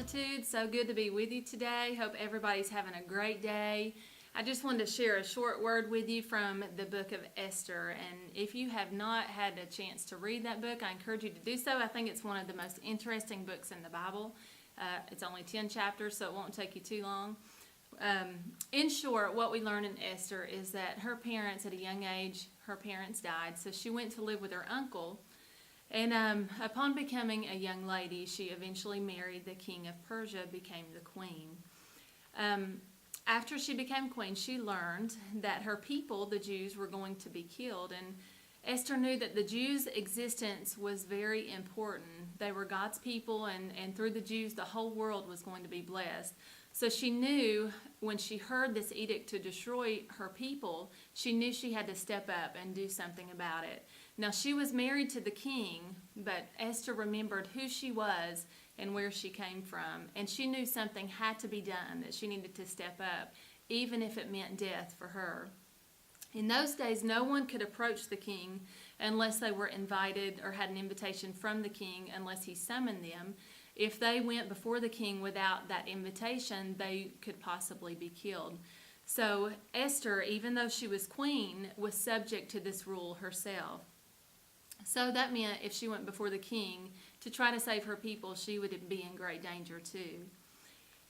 Altitude. So good to be with you today. Hope everybody's having a great day. I just wanted to share a short word with you from the book of Esther. And if you have not had a chance to read that book, I encourage you to do so. I think it's one of the most interesting books in the Bible. It's only 10 chapters, so it won't take you too long. In short, what we learn in Esther is that her parents, at a young age, her parents died. So she went to live with her uncle. And upon becoming a young lady, she eventually married the king of Persia, became the queen. After she became queen, she learned that her people, the Jews, were going to be killed. And Esther knew that the Jews' existence was very important. They were God's people, and through the Jews, the whole world was going to be blessed. So she knew when she heard this edict to destroy her people, she knew she had to step up and do something about it. Now, she was married to the king, but Esther remembered who she was and where she came from. And she knew something had to be done, that she needed to step up, even if it meant death for her. In those days, no one could approach the king unless they were invited or had an invitation from the king, unless he summoned them. If they went before the king without that invitation, they could possibly be killed. So Esther, even though she was queen, was subject to this rule herself. So that meant if she went before the king to try to save her people, she would be in great danger too.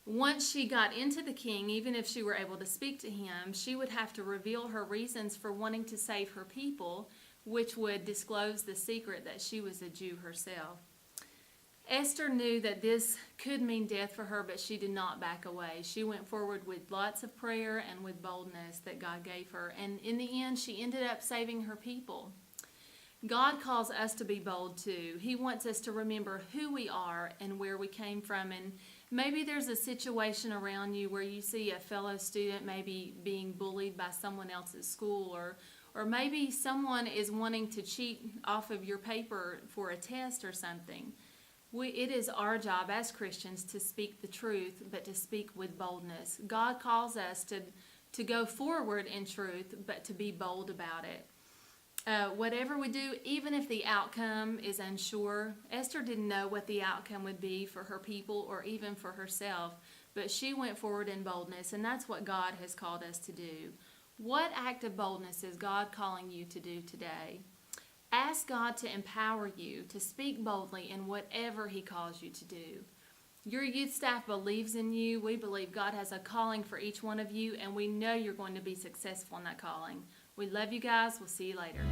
Once she got into the king, even if she were able to speak to him, she would have to reveal her reasons for wanting to save her people, which would disclose the secret that she was a Jew herself. Esther knew that this could mean death for her, but she did not back away. She went forward with lots of prayer and with boldness that God gave her. And in the end, she ended up saving her people. God calls us to be bold too. He wants us to remember who we are and where we came from. And maybe there's a situation around you where you see a fellow student maybe being bullied by someone else at school, or maybe someone is wanting to cheat off of your paper for a test or something. It is our job as Christians to speak the truth, but to speak with boldness. God calls us to go forward in truth, but to be bold about it. Whatever we do, even if the outcome is unsure, Esther didn't know what the outcome would be for her people or even for herself, but she went forward in boldness, and that's what God has called us to do. What act of boldness is God calling you to do today? Ask God to empower you to speak boldly in whatever He calls you to do. Your youth staff believes in you. We believe God has a calling for each one of you, and we know you're going to be successful in that calling. We love you guys. We'll see you later.